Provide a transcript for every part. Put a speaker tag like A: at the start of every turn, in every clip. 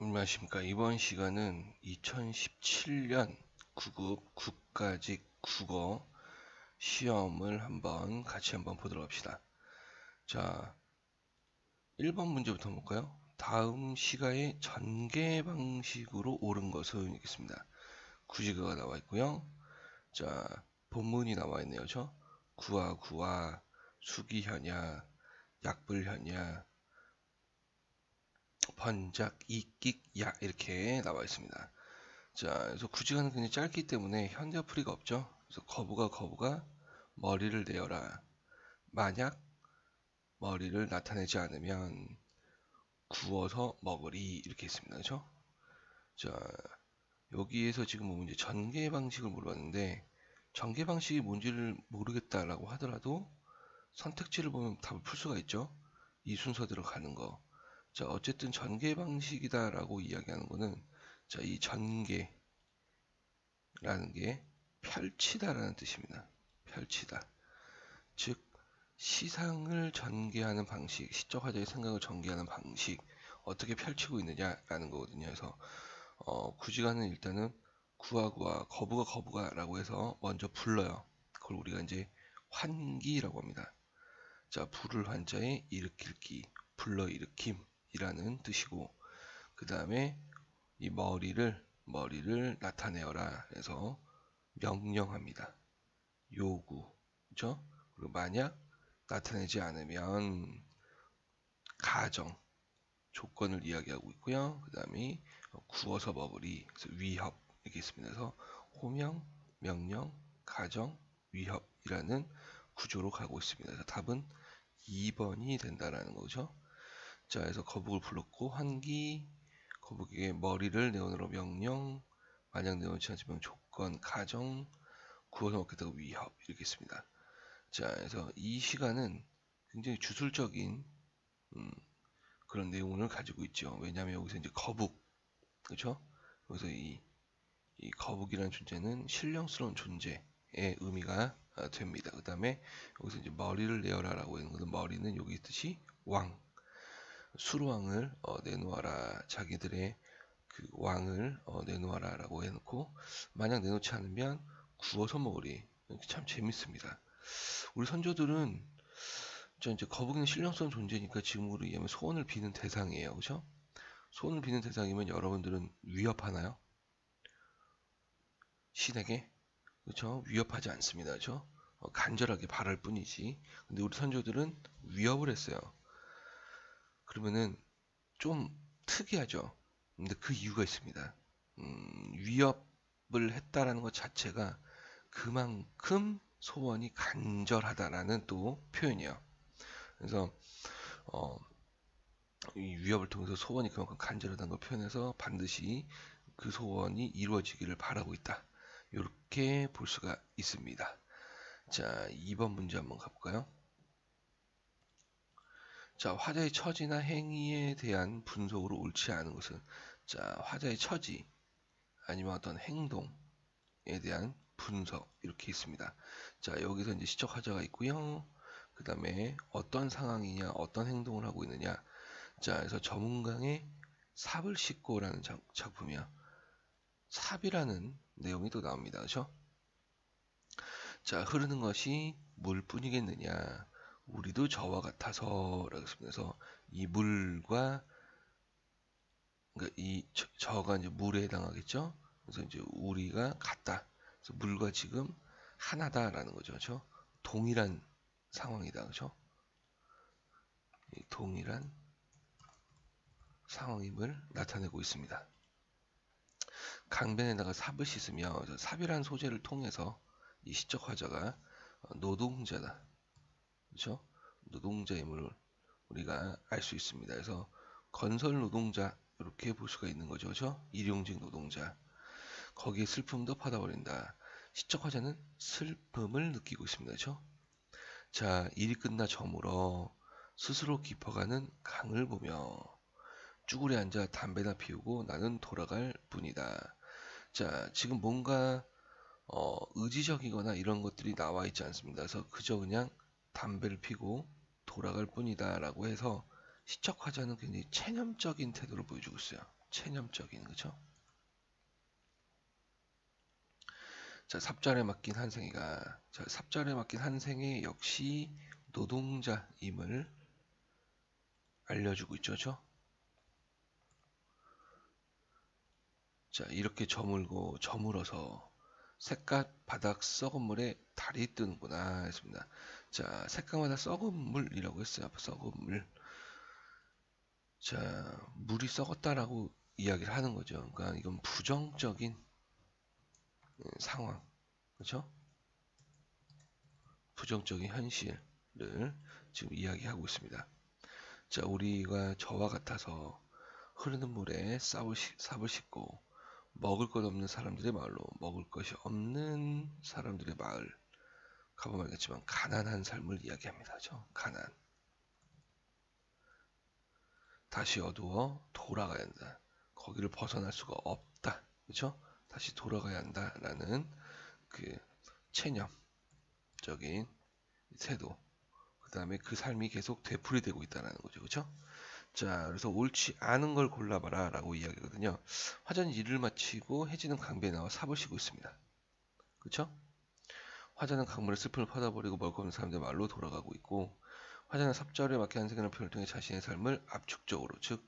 A: 안녕하십니까. 이번 시간은 2017년 9급 국가직 국어 시험을 같이 한번 보도록 합시다. 자, 1번 문제부터 볼까요? 다음 시가의 전개 방식으로 옳은 것은 있겠습니다. 구지가가 나와 있고요. 자, 본문이 나와 있네요. 구와, 수기현야, 약불현야, 번작, 이끽, 야 이렇게 나와 있습니다. 자, 그래서 구지가는 굉장히 짧기 때문에 현대어풀이가 없죠. 그래서 거부가 머리를 내어라. 만약 머리를 나타내지 않으면 구워서 먹으리 이렇게 있습니다. 그렇죠? 자, 여기에서 지금 뭐 이제 전개 방식을 물어봤는데 전개 방식이 뭔지를 모르겠다라고 하더라도 선택지를 보면 답을 풀 수가 있죠. 이 순서대로 가는 거. 자, 어쨌든 전개 방식이다라고 이야기하는 거는 자, 이 전개 라는 게 펼치다라는 뜻입니다. 펼치다. 즉 시상을 전개하는 방식, 시적 화자의 생각을 전개하는 방식, 어떻게 펼치고 있느냐라는 거거든요. 그래서 구지가는 일단은 구와 거부가라고 해서 먼저 불러요. 그걸 우리가 이제 환기라고 합니다. 자, 불을 환자에 일으킬기, 불러일으킴이라는 뜻이고, 그 다음에 이 머리를 나타내어라 해서 명령합니다. 요구, 그죠? 그리고 만약 나타내지 않으면 가정, 조건을 이야기하고 있고요. 그 다음에 구워서 먹으리, 그래서 위협 이렇게 있습니다. 그래서 호명, 명령, 가정, 위협이라는 구조로 가고 있습니다. 그래서 답은 2번이 된다라는 거죠. 자, 그래서 거북을 불렀고 환기, 거북에게 머리를 내어놓으러 명령, 만약 내어놓지 않으면 조건, 가정, 구워서 먹겠다고 위협 이렇게 있습니다. 자, 그래서 이 시간은 굉장히 주술적인 그런 내용을 가지고 있죠. 왜냐하면 여기서 이제 거북, 그렇죠? 그래서 이 거북이라는 존재는 신령스러운 존재의 의미가 됩니다. 그 다음에 여기서 이제 머리를 내어라라고 하는 것은 머리는 여기 있듯이 왕, 수루왕을 내놓아라. 자기들의 그 왕을 내놓아라라고 해놓고 만약 내놓지 않으면 구워서 먹으리. 참 재밌습니다. 우리 선조들은 이제 거북이는 신령스러운 존재니까 지금으로 얘기하면 소원을 비는 대상이에요. 그렇죠? 소원을 비는 대상이면 여러분들은 위협하나요? 신에게? 그렇죠? 위협하지 않습니다. 그렇죠? 간절하게 바랄 뿐이지. 근데 우리 선조들은 위협을 했어요. 그러면은 좀 특이하죠. 근데 그 이유가 있습니다. 위협을 했다라는 것 자체가 그만큼 소원이 간절하다라는 또 표현이에요. 그래서 이 위협을 통해서 소원이 그만큼 간절하다는 걸 표현해서 반드시 그 소원이 이루어지기를 바라고 있다. 이렇게 볼 수가 있습니다. 자, 2번 문제 한번 가볼까요? 자, 화자의 처지나 행위에 대한 분석으로 옳지 않은 것은 자, 화자의 처지 아니면 어떤 행동에 대한 분석 이렇게 있습니다. 자, 여기서 이제 시적 화자가 있고요. 그 다음에 어떤 상황이냐, 어떤 행동을 하고 있느냐. 자, 그래서 저문강의 삽을 씻고라는 작품이야. 삽이라는 내용이 또 나옵니다. 그렇죠? 자, 흐르는 것이 물뿐이겠느냐. 우리도 저와 같아서 라고 했습니다. 그래서 이 물과 그러니까 이 저가 이제 물에 해당하겠죠. 그래서 이제 우리가 같다. 그래서 물과 지금 하나다라는 거죠. 그렇죠? 동일한 상황이다. 그렇죠? 동일한 상황임을 나타내고 있습니다. 강변에다가 삽을 씻으며 삽이라는 소재를 통해서 이 시적 화자가 노동자다. 그렇죠? 노동자임을 우리가 알 수 있습니다. 그래서 건설 노동자 이렇게 볼 수가 있는 거죠. 그렇죠? 일용직 노동자. 거기에 슬픔도 받아버린다. 시적 화자는 슬픔을 느끼고 있습니다. 그렇죠? 자, 일이 끝나 저물어 스스로 깊어가는 강을 보며 쭈그려 앉아 담배나 피우고 나는 돌아갈 뿐이다. 자, 지금 뭔가 의지적이거나 이런 것들이 나와 있지 않습니다. 그래서 그저 그냥 담배를 피고 돌아갈 뿐이다 라고 해서 시적 화자는 굉장히 체념적인 태도를 보여주고 있어요. 체념적인, 그죠? 자, 삽절에 맡긴 한생이가, 자, 삽절에 맡긴 한생이 역시 노동자임을 알려주고 있죠, 그죠? 자, 이렇게 저물어서 새깥 바닥 썩은 물에 달이 뜨는구나 했습니다. 자, 새까마다 썩은 물이라고 했어요. 썩은 물. 자, 물이 썩었다라고 이야기를 하는 거죠. 그러니까 이건 부정적인 상황, 그렇죠? 부정적인 현실을 지금 이야기하고 있습니다. 자, 우리가 저와 같아서 흐르는 물에 삽을 싣고 먹을 것 없는 사람들의 마을로 먹을 것이 없는 사람들의 마을 가보면 알겠지만 가난한 삶을 이야기합니다. 그렇죠? 가난. 다시 어두워 돌아가야 한다. 거기를 벗어날 수가 없다. 그렇죠? 다시 돌아가야 한다라는 그 체념적인 태도. 그 다음에 그 삶이 계속 되풀이되고 있다는 거죠. 그렇죠? 자, 그래서 옳지 않은 걸 골라봐라 라고 이야기거든요. 화자는 일을 마치고 해지는 강변에 나와 삽을 쉬고 있습니다. 그렇죠? 화자는 강물에 슬픔을 퍼다버리고 먹을 거 없는 사람들의 말로 돌아가고 있고, 화자는 삽절에 맞게 한생이라는 표현을 통해 자신의 삶을 압축적으로, 즉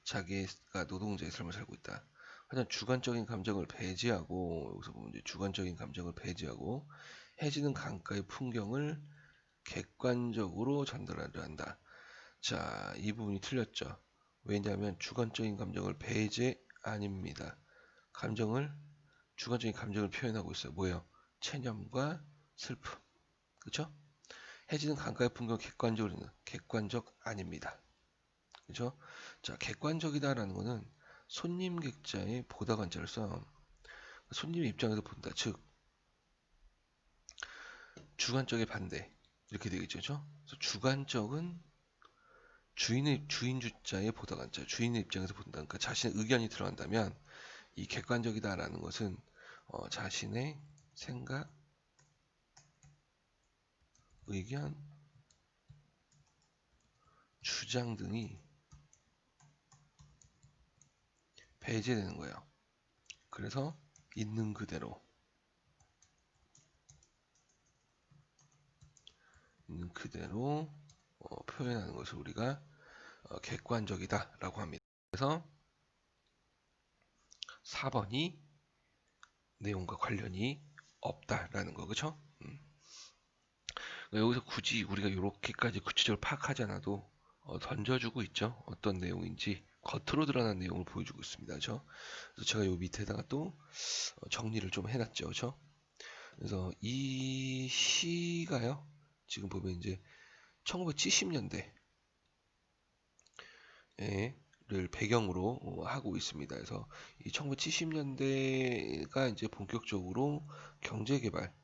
A: 자기가 노동자의 삶을 살고 있다. 화자는 주관적인 감정을 배제하고, 여기서 보면 이제 주관적인 감정을 배제하고 해지는 강가의 풍경을 객관적으로 전달하려 한다. 자, 이 부분이 틀렸죠. 왜냐하면 주관적인 감정을 배제 아닙니다. 주관적인 감정을 표현하고 있어요. 뭐예요? 체념과 슬픔. 그죠? 해지는 강가의 풍경 객관적 아닙니다. 그죠? 자, 객관적이다라는 거는 손님 객자의 보다 관자를 써. 손님의 입장에서 본다. 즉, 주관적의 반대. 이렇게 되겠죠. 그죠? 그래서 주관적은 주인 주자의 보다 관자. 주인의 입장에서 본다. 그러니까 자신의 의견이 들어간다면 이 객관적이다라는 것은 자신의 생각, 의견, 주장 등이 배제되는 거예요. 그래서 있는 그대로 표현하는 것을 우리가 객관적이다라고 합니다. 그래서 4번이 내용과 관련이 없다라는 거, 그렇죠? 여기서 굳이 우리가 이렇게까지 구체적으로 파악하지 않아도 던져주고 있죠. 어떤 내용인지 겉으로 드러난 내용을 보여주고 있습니다. 그렇죠? 그래서 제가 요 밑에다가 또 정리를 좀 해놨죠. 그렇죠? 그래서 이 시가요. 지금 보면 이제 1970년대를 배경으로 하고 있습니다. 그래서 이 1970년대가 이제 본격적으로 경제개발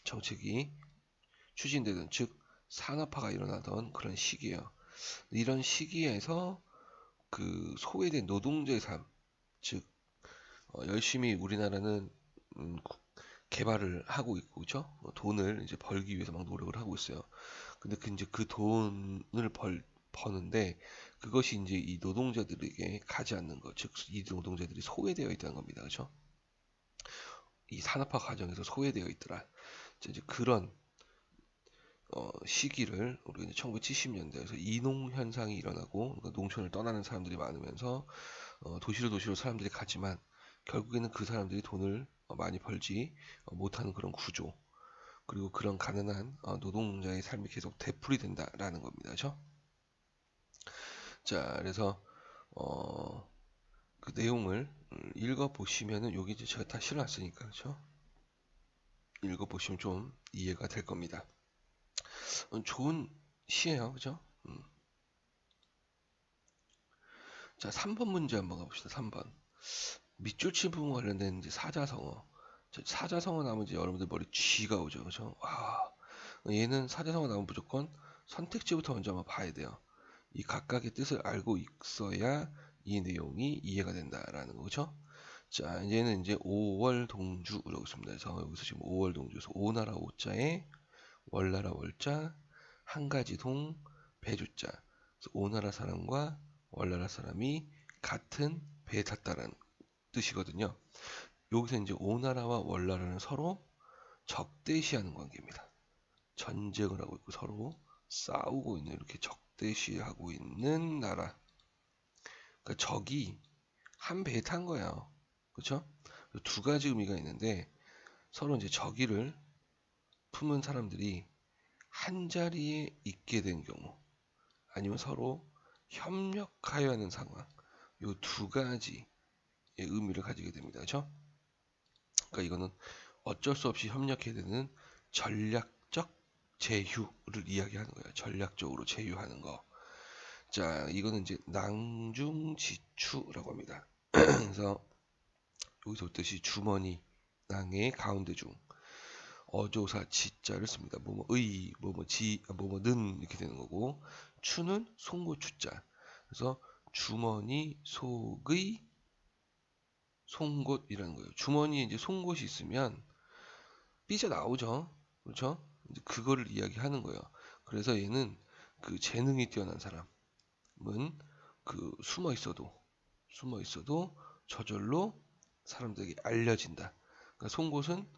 A: 정책이 추진되던 즉 산업화가 일어나던 그런 시기예요. 이런 시기에서 그 소외된 노동자의 삶, 즉 열심히 우리나라는 개발을 하고 있고, 그죠? 돈을 이제 벌기 위해서 막 노력을 하고 있어요. 근데 이제 그 돈을 버는데 그것이 이제 이 노동자들에게 가지 않는 것, 즉 이 노동자들이 소외되어 있다는 겁니다. 그죠? 이 산업화 과정에서 소외되어 있더라. 이제 그런 시기를 우리가 이제 1970년대에서 이농 현상이 일어나고 그러니까 농촌을 떠나는 사람들이 많으면서 도시로 사람들이 가지만 결국에는 그 사람들이 돈을 많이 벌지 못하는 그런 구조 그리고 그런 가난한 노동자의 삶이 계속 되풀이 된다라는 겁니다. 그렇죠? 자, 그래서 그 내용을 읽어 보시면은 여기 이제 제가 다 실어놨으니까 그렇죠? 읽어 보시면 좀 이해가 될 겁니다. 좋은 시예요, 그죠? 자, 3번 문제 한번 가봅시다. 3번. 밑줄 친 부분 관련된 이제 사자성어. 사자성어 나오면 이제 여러분들 머리 쥐가 오죠. 그죠? 와. 얘는 사자성어 나오면 무조건 선택지부터 먼저 한번 봐야 돼요. 이 각각의 뜻을 알고 있어야 이 내용이 이해가 된다라는 거죠. 자, 얘는 이제 5월 동주라고 있습니다. 그래서 여기서 지금 5월 동주에서 오나라 오자에 월나라 월자, 한 가지 동, 배주자. 그래서 오나라 사람과 월나라 사람이 같은 배에 탔다라는 뜻이거든요. 여기서 이제 오나라와 월나라는 서로 적대시하는 관계입니다. 전쟁을 하고 있고 서로 싸우고 있는, 이렇게 적대시하고 있는 나라. 그러니까 적이 한 배에 탄 거예요. 그렇죠? 두 가지 의미가 있는데, 서로 이제 적의를 품은 사람들이 한 자리에 있게 된 경우, 아니면 서로 협력하여야 하는 상황, 이 두 가지의 의미를 가지게 됩니다. 그렇죠? 그러니까 이거는 어쩔 수 없이 협력해야 되는 전략적 제휴를 이야기하는 거예요. 전략적으로 제휴하는 거. 자, 이거는 이제 낭중지추라고 합니다. 그래서 여기서 올 뜻이 주머니, 낭의 가운데 중, 어조사 지자를 씁니다. 뭐뭐의, 뭐뭐지, 뭐뭐는 이렇게 되는 거고, 추는 송곳추자. 그래서 주머니 속의 송곳이라는 거예요. 주머니에 이제 송곳이 있으면 삐져 나오죠. 그렇죠? 이제 그거를 이야기하는 거예요. 그래서 얘는 그 재능이 뛰어난 사람은 그 숨어 있어도 저절로 사람들에게 알려진다. 그러니까 송곳은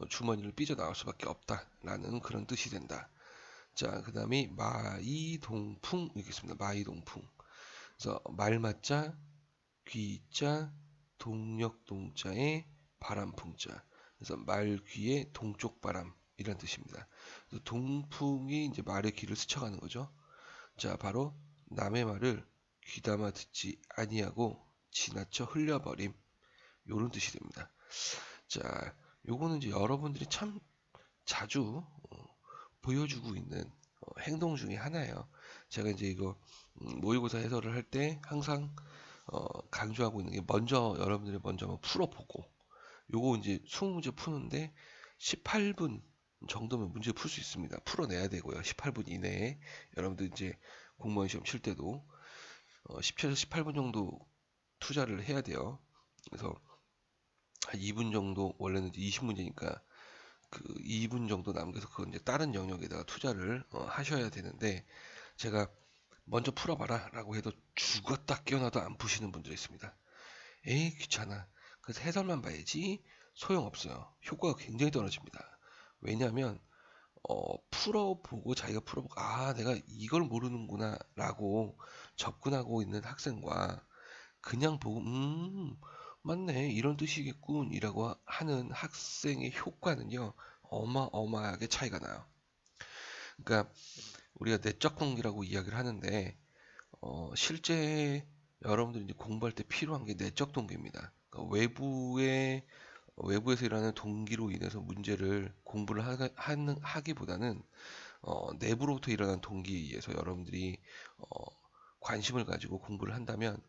A: 주머니를 삐져 나올 수밖에 없다라는 그런 뜻이 된다. 자, 그 다음에 마이동풍 이렇게 있습니다. 마이동풍. 그래서 말맞자, 귀자, 동력동자에 바람풍자. 그래서 말 귀에 동쪽 바람 이란 뜻입니다. 그래서 동풍이 이제 말의 귀를 스쳐가는 거죠. 자, 바로 남의 말을 귀담아 듣지 아니하고 지나쳐 흘려버림, 요런 뜻이 됩니다. 자, 요거는 이제 여러분들이 참 자주 보여주고 있는 행동 중에 하나예요. 제가 이제 이거 모의고사 해설을 할 때 항상 강조하고 있는 게, 먼저 여러분들이 먼저 한번 풀어보고, 요거 이제 20문제 푸는데 18분 정도면 문제 풀 수 있습니다. 풀어내야 되고요. 18분 이내에 여러분들 이제 공무원 시험 칠 때도 10초에서 18분 정도 투자를 해야 돼요. 그래서 한 2분 정도, 원래는 이제 20문제니까 그 2분 정도 남겨서 그건 이제 다른 영역에다가 투자를 하셔야 되는데, 제가 먼저 풀어봐라 라고 해도 죽었다 깨어나도 안 푸시는 분들이 있습니다. 에이, 귀찮아. 그래서 해설만 봐야지. 소용없어요. 효과가 굉장히 떨어집니다. 왜냐하면 풀어보고, 자기가 풀어보고, 아, 내가 이걸 모르는구나 라고 접근하고 있는 학생과, 그냥 보고 맞네, 이런 뜻이겠군 이라고 하는 학생의 효과는요, 어마어마하게 차이가 나요. 그러니까 우리가 내적 동기라고 이야기를 하는데, 실제 여러분들이 이제 공부할 때 필요한 게 내적 동기입니다. 그러니까 외부에서 일어나는 동기로 인해서 문제를 공부를 하기보다는 내부로부터 일어나는 동기에 의해서 여러분들이 관심을 가지고 공부를 한다면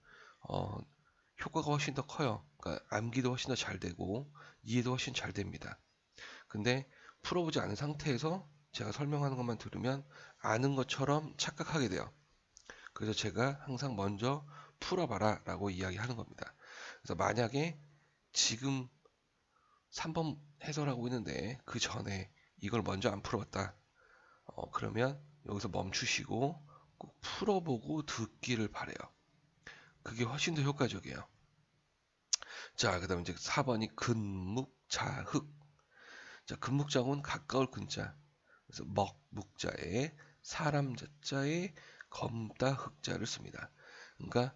A: 효과가 훨씬 더 커요. 그러니까 암기도 훨씬 더 잘 되고 이해도 훨씬 잘 됩니다. 근데 풀어보지 않은 상태에서 제가 설명하는 것만 들으면 아는 것처럼 착각하게 돼요. 그래서 제가 항상 먼저 풀어봐라 라고 이야기하는 겁니다. 그래서 만약에 지금 3번 해설하고 있는데 그 전에 이걸 먼저 안 풀어봤다, 그러면 여기서 멈추시고 꼭 풀어보고 듣기를 바래요. 그게 훨씬 더 효과적이에요. 자, 그 다음에 이제 4번이 근묵자흑. 자, 근묵자는 가까울 근자. 그래서 묵자에 사람 자자에 검다 흑자를 씁니다. 그러니까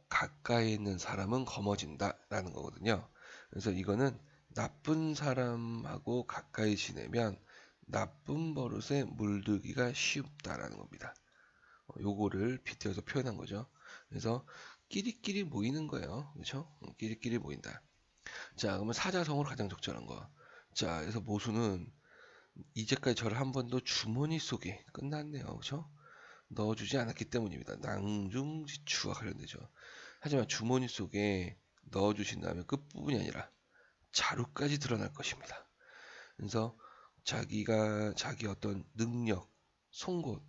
A: 가까이 있는 사람은 검어진다 라는 거거든요. 그래서 이거는 나쁜 사람하고 가까이 지내면 나쁜 버릇에 물들기가 쉽다라는 겁니다. 요거를 빗대어서 표현한 거죠. 그래서 끼리끼리 모이는 거예요. 그렇죠? 끼리끼리 모인다. 자, 그러면 사자성어로 가장 적절한 거. 자, 그래서 모수는 이제까지 저를 한 번도 주머니 속에, 끝났네요. 그렇죠? 넣어주지 않았기 때문입니다. 낭중지추와 관련되죠. 하지만 주머니 속에 넣어주신다면 끝부분이 아니라 자루까지 드러날 것입니다. 그래서 자기 어떤 능력, 송곳을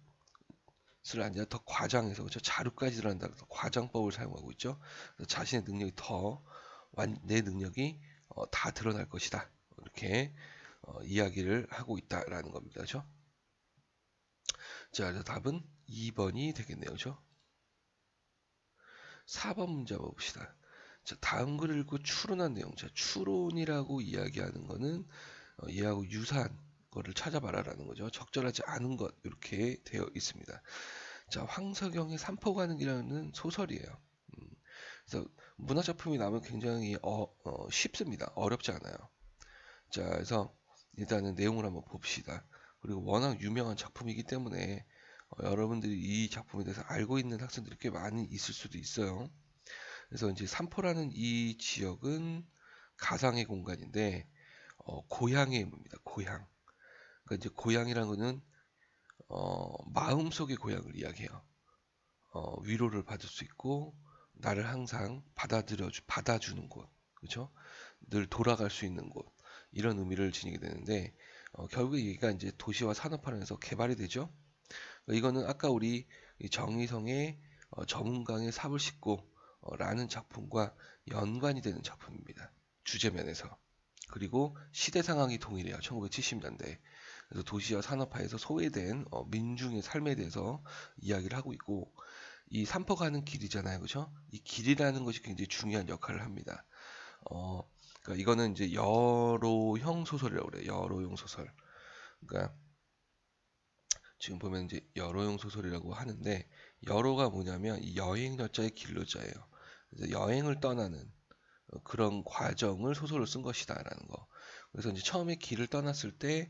A: 아니라 더 과장해서, 그렇죠? 자루까지 드러난다. 그래서 과장법을 사용하고 있죠. 자신의 능력이 내 능력이 다 드러날 것이다. 이렇게 이야기를 하고 있다라는 겁니다. 그렇죠? 자, 그래서 답은 2번이 되겠네요. 그죠? 4번 문제 한번 봅시다. 자, 다음 글을 읽고 추론한 내용. 자, 추론이라고 이야기하는 거는 얘하고 유사한 거를 찾아봐라라는 거죠. 적절하지 않은 것 이렇게 되어 있습니다. 자, 황석영의 삼포가는기라는 소설이에요. 그래서 문화작품이 나오면 굉장히 쉽습니다. 어렵지 않아요. 자, 그래서 일단은 내용을 한번 봅시다. 그리고 워낙 유명한 작품이기 때문에 여러분들이 이 작품에 대해서 알고 있는 학생들이 꽤 많이 있을 수도 있어요. 그래서 이제 삼포라는 이 지역은 가상의 공간인데 고향의 의무입니다. 고향. 그러니까 이제 고향이라는 거는 마음속의 고향을 이야기해요. 위로를 받을 수 있고 나를 항상 받아주는 곳, 그렇죠? 늘 돌아갈 수 있는 곳 이런 의미를 지니게 되는데 결국에 얘가 이제 도시와 산업화하면서 개발이 되죠. 이거는 아까 우리 정의성의 저문강의 삽을 싣고 라는 작품과 연관이 되는 작품입니다. 주제면에서. 그리고 시대 상황이 동일해요. 1970년대. 그래서 도시와 산업화에서 소외된 민중의 삶에 대해서 이야기를 하고 있고 이 삼포 가는 길이잖아요. 그죠? 이 길이라는 것이 굉장히 중요한 역할을 합니다. 그러니까 이거는 이제 여로형 소설이라고 그래요. 여로형 소설. 그러니까 지금 보면 이제 여로용 소설이라고 하는데 여로가 뭐냐면 이 여행 여자의 길로자예요. 그래서 여행을 떠나는 그런 과정을 소설로 쓴 것이다라는 거. 그래서 이제 처음에 길을 떠났을 때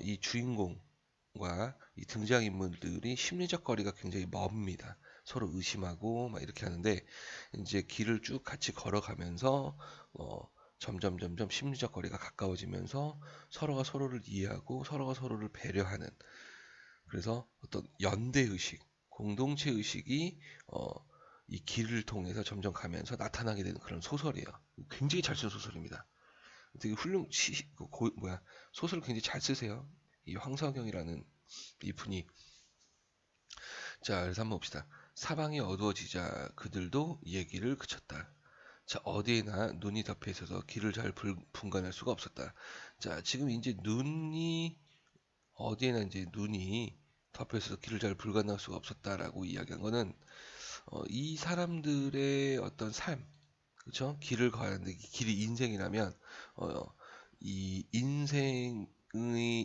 A: 이 주인공과 이 등장인물들이 심리적 거리가 굉장히 멉니다. 서로 의심하고 막 이렇게 하는데 이제 길을 쭉 같이 걸어가면서 점점 심리적 거리가 가까워지면서 서로가 서로를 이해하고 서로가 서로를 배려하는 그래서 어떤 연대 의식, 공동체 의식이 이 길을 통해서 점점 가면서 나타나게 되는 그런 소설이에요. 굉장히 잘 쓴 소설입니다. 되게 소설을 굉장히 잘 쓰세요. 이 황석영이라는 이 분이. 자, 그래서 한번 봅시다. 사방이 어두워지자 그들도 얘기를 그쳤다. 자, 어디에나 눈이 덮여 있어서 길을 잘 분간할 수가 없었다. 자, 지금 이제 어디에나 이제 눈이 덮여 있어서 길을 잘 불가능할 수가 없었다라고 이야기한 거는 이 사람들의 어떤 삶, 그렇죠? 길을 가는데 길이 인생이라면 어, 이 인생의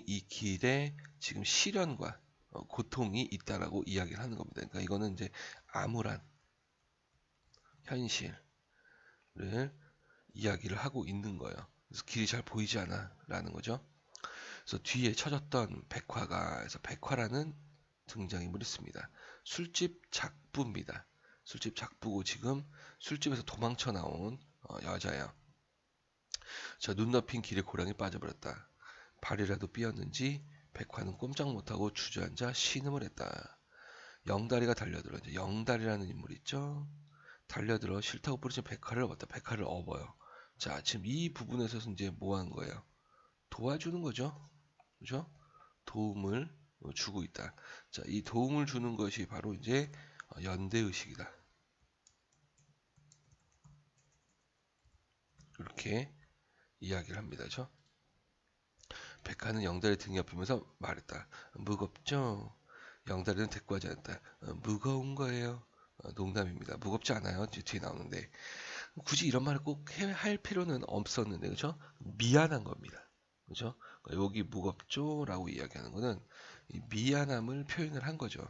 A: 이 길에 지금 시련과 고통이 있다라고 이야기를 하는 겁니다. 그러니까 이거는 이제 암울한 현실을 이야기를 하고 있는 거예요. 그래서 길이 잘 보이지 않아라는 거죠. 그래서 뒤에 쳐졌던 백화가 그래서 백화라는 등장인물이 있습니다. 술집 작부입니다. 술집 작부고 지금 술집에서 도망쳐 나온 여자예요. 저 눈 덮인 길에 고랑이 빠져버렸다. 발이라도 삐었는지 백화는 꼼짝 못하고 주저앉아 신음을 했다. 영다리가 달려들어 이제 영다리라는 인물이 있죠. 달려들어 싫다고 부르짖은 백화를 업었다. 백화를 업어요. 자, 지금 이 부분에서 이제 뭐 한 거예요? 도와주는 거죠. 그죠? 도움을 주고 있다. 자, 이 도움을 주는 것이 바로 이제 연대의식이다. 이렇게 이야기를 합니다. 그죠? 백화는 영달의 등 옆이면서 말했다. 무겁죠? 영달이는 대꾸하지 않았다. 무거운 거예요. 농담입니다. 무겁지 않아요. 뒤에 나오는데 굳이 이런 말을 꼭 할 필요는 없었는데 그죠? 미안한 겁니다. 그죠? 그러니까 여기 무겁죠? 라고 이야기하는 거는 이 미안함을 표현을 한 거죠.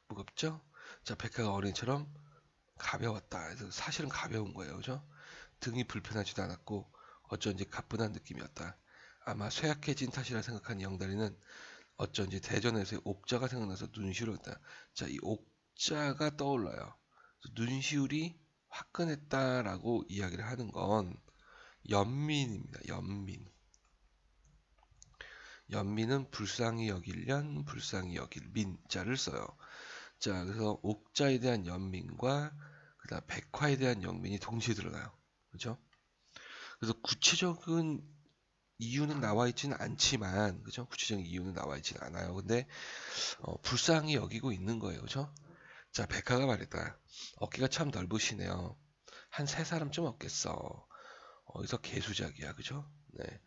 A: 무겁죠? 자, 백화가 어린이처럼 가벼웠다. 그래서 사실은 가벼운 거예요. 그죠? 등이 불편하지도 않았고 어쩐지 가뿐한 느낌이었다. 아마 쇠약해진 탓이라 생각한 영다리는 어쩐지 대전에서의 옥자가 생각나서 눈시울을 했다. 자, 이 옥자가 떠올라요. 눈시울이 화끈했다라고 이야기를 하는 건 연민입니다. 연민. 연민은 불쌍히 여길련, 불쌍히 여길 민자를 써요. 자, 그래서 옥자에 대한 연민과 그다음 백화에 대한 연민이 동시에 드러나요. 그렇죠? 그래서 구체적인 이유는 나와 있지는 않지만, 그죠? 구체적인 이유는 나와 있지는 않아요. 근데 불쌍히 여기고 있는 거예요, 그죠? 자, 백화가 말했다. 어깨가 참 넓으시네요. 한 세 사람쯤 없겠어. 어디서 개수작이야, 그죠? 네.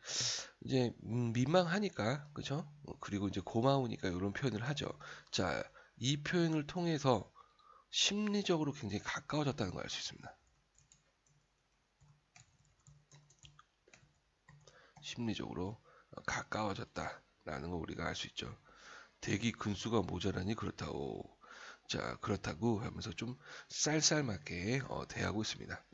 A: 이제 민망하니까 그죠? 그리고 이제 고마우니까 이런 표현을 하죠. 자, 이 표현을 통해서 심리적으로 굉장히 가까워졌다는 걸 알 수 있습니다. 심리적으로 가까워졌다라는 거 우리가 알 수 있죠. 대기 근수가 모자라니 그렇다고. 자, 그렇다고 하면서 좀 쌀쌀맞게 대하고 있습니다.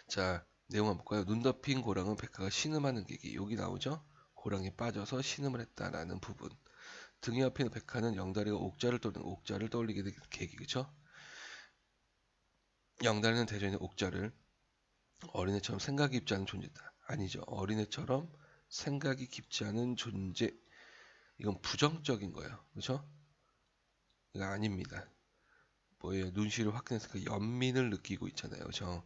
A: 자, 내용 한번 볼까요? 눈 덮인 고랑은 백화가 신음하는 계기. 여기 나오죠? 고랑에 빠져서 신음을 했다라는 부분. 등에 앞에 있는 백화는 영다리가 옥자를 떠올리게 된 계기, 그쵸? 영다리는 대전의 옥자를 어린애처럼 생각이 깊지 않은 존재다. 아니죠. 어린애처럼 생각이 깊지 않은 존재. 이건 부정적인 거예요. 그쵸? 이거 아닙니다. 뭐예요? 눈시를 확인해서 그 연민을 느끼고 있잖아요. 그쵸?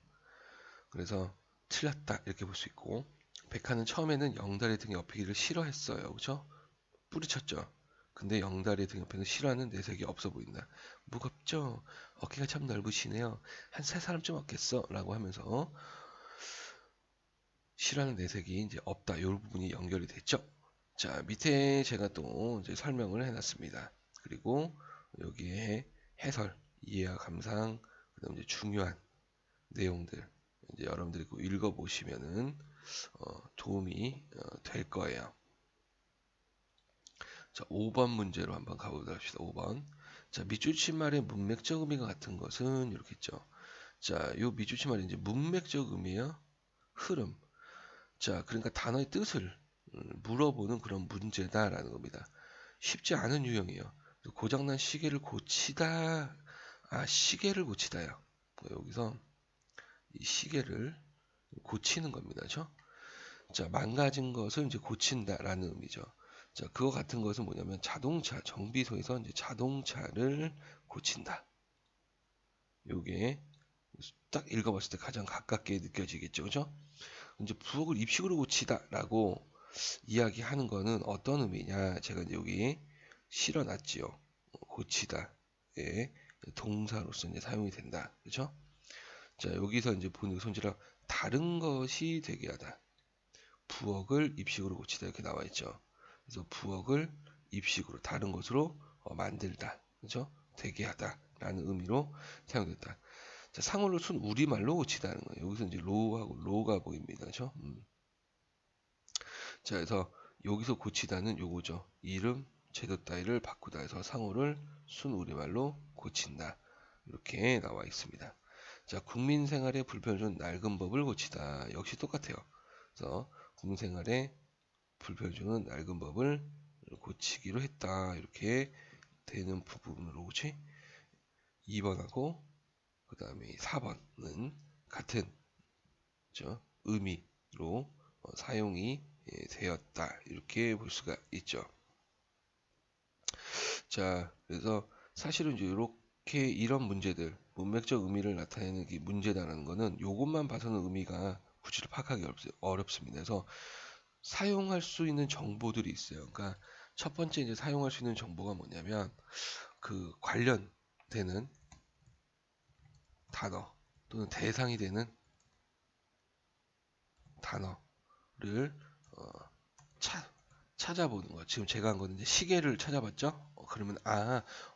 A: 그래서 틀렸다. 이렇게 볼 수 있고. 백화는 처음에는 영다리 등 엽히기를 싫어했어요. 그쵸? 뿌리쳤죠. 근데 영다리 등 옆에는 싫어하는 내색이 없어 보인다. 무겁죠? 어깨가 참 넓으시네요. 한 세 사람쯤 없겠어? 라고 하면서 싫어하는 내색이 이제 없다. 이 부분이 연결이 됐죠. 자, 밑에 제가 또 이제 설명을 해놨습니다. 그리고 여기에 해설, 이해와 감상, 그다음 이제 중요한 내용들 이제 여러분들이 읽어보시면은 도움이 될 거예요. 자, 5번 문제로 한번 가보도록 합시다. 5번. 자, 밑줄치말의 문맥적 의미가 같은 것은 이렇게 있죠. 자, 요 밑줄치말이 이제 문맥적 의미예요. 흐름. 자, 그러니까 단어의 뜻을 물어보는 그런 문제다라는 겁니다. 쉽지 않은 유형이에요. 고장난 시계를 고치다. 아, 시계를 고치다요. 여기서 이 시계를 고치는 겁니다. 그렇죠? 자, 망가진 것을 이제 고친다라는 의미죠. 자, 그거 같은 것은 뭐냐면 자동차 정비소에서 이제 자동차를 고친다. 요게 딱 읽어봤을 때 가장 가깝게 느껴지겠죠, 그죠? 이제 부엌을 입식으로 고치다라고 이야기하는 거는 어떤 의미냐? 제가 이제 여기 실어놨지요. 고치다의 동사로서 이제 사용이 된다, 그죠? 자, 여기서 이제 보는 손질은 다른 것이 되게 하다. 부엌을 입식으로 고치다 이렇게 나와 있죠. 그래서 부엌을 입식으로 다른 것으로 만들다, 그죠? 되게 하다라는 의미로 사용됐다. 자, 상호를 순 우리말로 고치다는 거예요. 여기서 이제 로하고 로가 보입니다, 그죠? 자, 그래서 여기서 고치다는 요거죠. 이름, 제도 따위를 바꾸다 해서 상호를 순 우리말로 고친다. 이렇게 나와 있습니다. 자, 국민 생활에 불편을 준 낡은 법을 고치다. 역시 똑같아요. 그래서 국민 생활에 불편을 주는 낡은 법을 고치기로 했다. 이렇게 되는 부분으로 그치? 2번하고 그 다음에 4번은 같은 그렇죠? 의미로 사용이 되었다. 이렇게 볼 수가 있죠. 자, 그래서 사실은 이제 이렇게 이런 문제들, 문맥적 의미를 나타내는 게 문제다라는 거는 이것만 봐서는 의미가 구체를 파악하기 어렵습니다. 그래서 사용할 수 있는 정보들이 있어요. 그러니까 첫 번째 이제 사용할 수 있는 정보가 뭐냐면 그 관련되는 단어 또는 대상이 되는 단어를 어, 찾아보는 거. 지금 제가 한 거는 이제 시계를 찾아봤죠. 그러면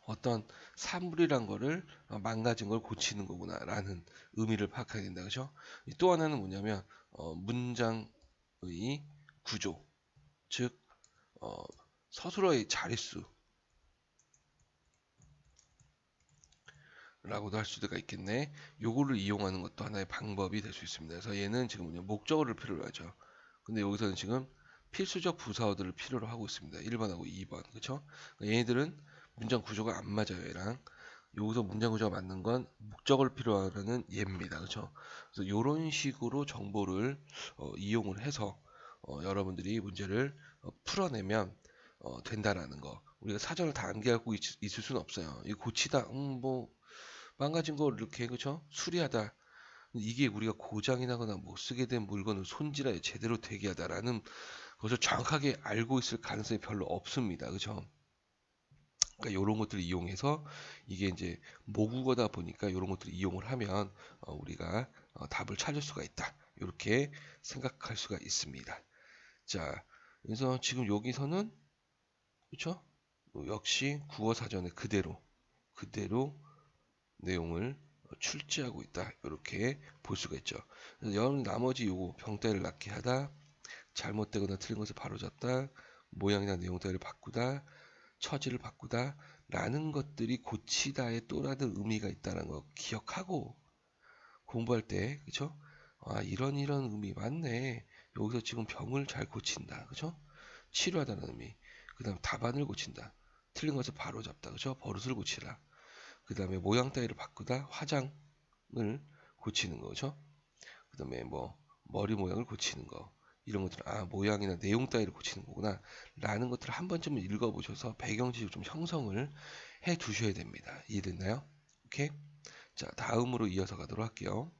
A: 어떤 사물이란 거를 망가진 걸 고치는 거구나라는 의미를 파악하게 된다. 그죠? 또 하나는 뭐냐면 문장의 구조, 즉 서술어의 자릿수 라고도 할 수가 있겠네. 요거를 이용하는 것도 하나의 방법이 될 수 있습니다. 그래서 얘는 지금 목적어를 필요로 하죠. 근데 여기서는 지금 필수적 부사어들을 필요로 하고 있습니다. 1번하고 2번. 그쵸? 그러니까 얘네들은 문장 구조가 안 맞아요. 얘랑. 여기서 문장 구조가 맞는 건 목적어를 필요로 하는 얘입니다. 그쵸? 그래서 이런 식으로 정보를 이용을 해서 여러분들이 문제를 풀어내면 된다라는 거. 우리가 사전을 다 암기하고 있을 수는 없어요. 이거 고치다, 뭐 망가진 걸 이렇게 그쵸? 수리하다. 이게 우리가 고장이 나거나 못 쓰게 된 물건을 손질하여 제대로 되게 하다라는 것을 정확하게 알고 있을 가능성이 별로 없습니다. 그쵸? 그러니까 이런 것들을 이용해서 이게 이제 모국어다 보니까 이런 것들을 이용을 하면 우리가 답을 찾을 수가 있다. 이렇게 생각할 수가 있습니다. 자, 그래서 지금 여기서는 그렇죠? 역시 국어 사전에 그대로 내용을 출제하고 있다. 이렇게 볼 수가 있죠. 그래서 여러분 나머지 요거 병 따위를 낫게 하다, 잘못되거나 틀린 것을 바로잡다, 모양이나 내용 따위를 바꾸다, 처지를 바꾸다 라는 것들이 고치다에 또 다른 의미가 있다는 거 기억하고 공부할 때 그쵸? 아 이런 의미 맞네. 여기서 지금 병을 잘 고친다. 그쵸? 치료하다는 의미. 그 다음 답안을 고친다. 틀린 것을 바로잡다. 그쵸? 버릇을 고치라. 그 다음에 모양 따위를 바꾸다. 화장을 고치는 거죠. 그 다음에 뭐 머리 모양을 고치는 거. 이런 것들 아 모양이나 내용 따위를 고치는 거구나 라는 것들을 한 번쯤은 읽어보셔서 배경 지식을 좀 형성을 해 두셔야 됩니다. 이해됐나요? 오케이? 자 다음으로 이어서 가도록 할게요.